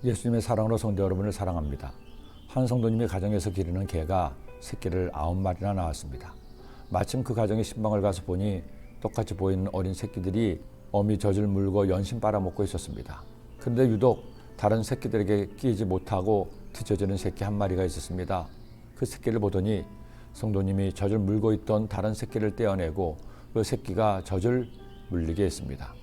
예수님의 사랑으로 성도 여러분을 사랑합니다. 한 성도님이 가정에서 기르는 개가 새끼를 9마리나 낳았습니다. 마침 그 가정의 신방을 가서 보니 똑같이 보이는 어린 새끼들이 어미 젖을 물고 연신 빨아먹고 있었습니다. 그런데 유독 다른 새끼들에게 끼지 못하고 뒤처지는 새끼 한 마리가 있었습니다. 그 새끼를 보더니 성도님이 젖을 물고 있던 다른 새끼를 떼어내고 그 새끼가 젖을 물리게 했습니다.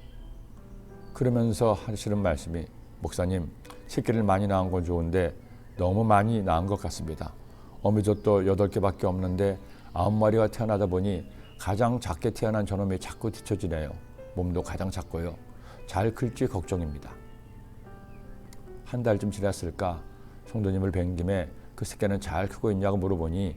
그러면서 하시는 말씀이, 목사님, 새끼를 많이 낳은 건 좋은데 너무 많이 낳은 것 같습니다. 어미젖도 8개밖에 없는데 9마리가 태어나다 보니 가장 작게 태어난 저놈이 자꾸 뒤처지네요. 몸도 가장 작고요. 잘 클지 걱정입니다. 한 달쯤 지났을까 성도님을 뵌 김에 그 새끼는 잘 크고 있냐고 물어보니,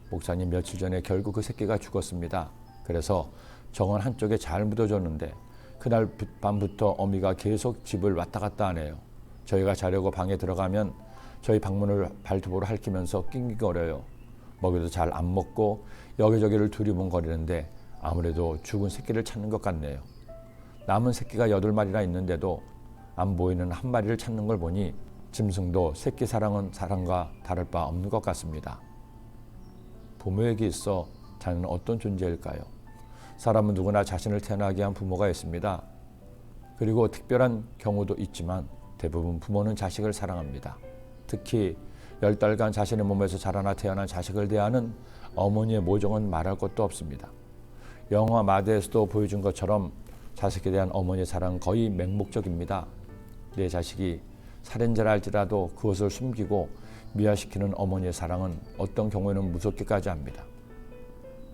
목사님, 며칠 전에 결국 그 새끼가 죽었습니다. 그래서 정원 한쪽에 잘 묻어줬는데 그날 밤부터 어미가 계속 집을 왔다 갔다 하네요. 저희가 자려고 방에 들어가면 저희 방문을 발톱으로 핥으면서 낑낑거려요. 먹이도 잘 안 먹고 여기저기를 두리번거리는데 아무래도 죽은 새끼를 찾는 것 같네요. 남은 새끼가 8마리나 있는데도 안 보이는 한 마리를 찾는 걸 보니 짐승도 새끼 사랑은 사랑과 다를 바 없는 것 같습니다. 부모에게 있어 자녀는 어떤 존재일까요? 사람은 누구나 자신을 태어나게 한 부모가 있습니다. 그리고 특별한 경우도 있지만 대부분 부모는 자식을 사랑합니다. 특히 10달간 자신의 몸에서 자라나 태어난 자식을 대하는 어머니의 모정은 말할 것도 없습니다. 영화 마대에서도 보여준 것처럼 자식에 대한 어머니의 사랑은 거의 맹목적입니다. 내 자식이 살인자라 할지라도 그것을 숨기고 미화시키는 어머니의 사랑은 어떤 경우에는 무섭기까지 합니다.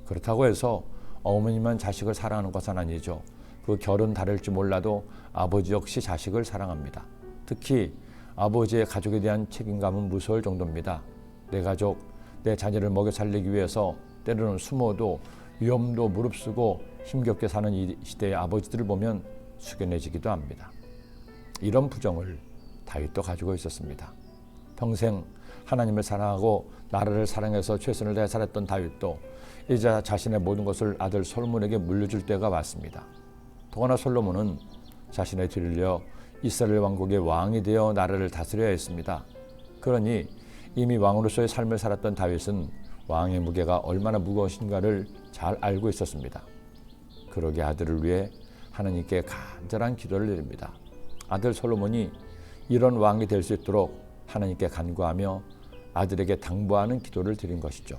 그렇다고 해서 어머니만 자식을 사랑하는 것은 아니죠. 그 결은 다를지 몰라도 아버지 역시 자식을 사랑합니다. 특히 아버지의 가족에 대한 책임감은 무서울 정도입니다. 내 가족, 내 자녀를 먹여 살리기 위해서 때로는 숨어도 위험도 무릅쓰고 힘겹게 사는 이 시대의 아버지들을 보면 숙연해지기도 합니다. 이런 부정을 다윗도 가지고 있었습니다. 평생 하나님을 사랑하고 나라를 사랑해서 최선을 다해 살았던 다윗도 이제 자신의 모든 것을 아들 솔로몬에게 물려줄 때가 왔습니다. 더구나 솔로몬은 자신의 뒤를 이어 이스라엘 왕국의 왕이 되어 나라를 다스려야 했습니다. 그러니 이미 왕으로서의 삶을 살았던 다윗은 왕의 무게가 얼마나 무거우신가를 잘 알고 있었습니다. 그러기에 아들을 위해 하나님께 간절한 기도를 드립니다. 아들 솔로몬이 이런 왕이 될 수 있도록 하나님께 간구하며 아들에게 당부하는 기도를 드린 것이죠.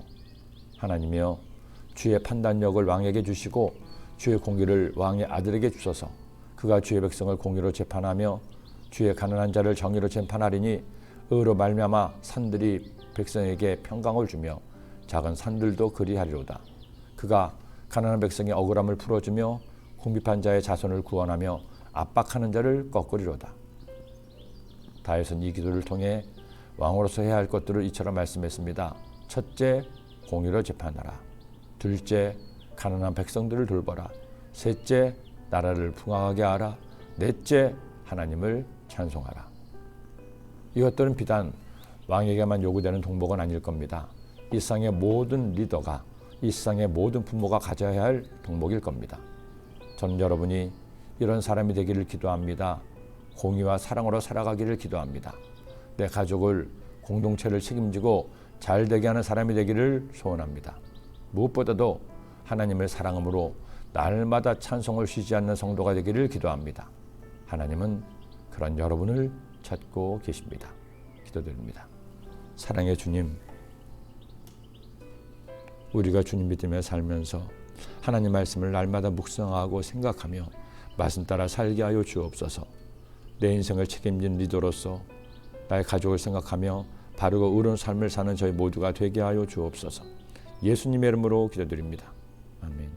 하나님이여, 주의 판단력을 왕에게 주시고 주의 공의를 왕의 아들에게 주소서. 그가 주의 백성을 공의로 재판하며 주의 가난한 자를 정의로 재판하리니 의로 말미암아 산들이 백성에게 평강을 주며 작은 산들도 그리하리로다. 그가 가난한 백성의 억울함을 풀어주며 궁핍한 자의 자손을 구원하며 압박하는 자를 꺾으리로다. 다윗은 이 기도를 통해 왕으로서 해야 할 것들을 이처럼 말씀했습니다. 첫째, 공의로 재판하라. 둘째, 가난한 백성들을 돌보라. 셋째, 나라를 풍성하게 하라. 넷째, 하나님을 찬송하라. 이것들은 비단 왕에게만 요구되는 동복은 아닐 겁니다. 이 세상의 모든 리더가, 이 세상의 모든 부모가 가져야 할 동복일 겁니다. 저는 여러분이 이런 사람이 되기를 기도합니다. 공의와 사랑으로 살아가기를 기도합니다. 내 가족을, 공동체를 책임지고 잘 되게 하는 사람이 되기를 소원합니다. 무엇보다도 하나님을 사랑함으로 날마다 찬송을 쉬지 않는 성도가 되기를 기도합니다. 하나님은 그런 여러분을 찾고 계십니다. 기도드립니다. 사랑의 주님, 우리가 주님 믿으며 살면서 하나님 말씀을 날마다 묵상하고 생각하며 말씀 따라 살게 하여 주옵소서. 내 인생을 책임진 리더로서 나의 가족을 생각하며 바르고 의로운 삶을 사는 저희 모두가 되게 하여 주옵소서. 예수님의 이름으로 기도드립니다. 아멘.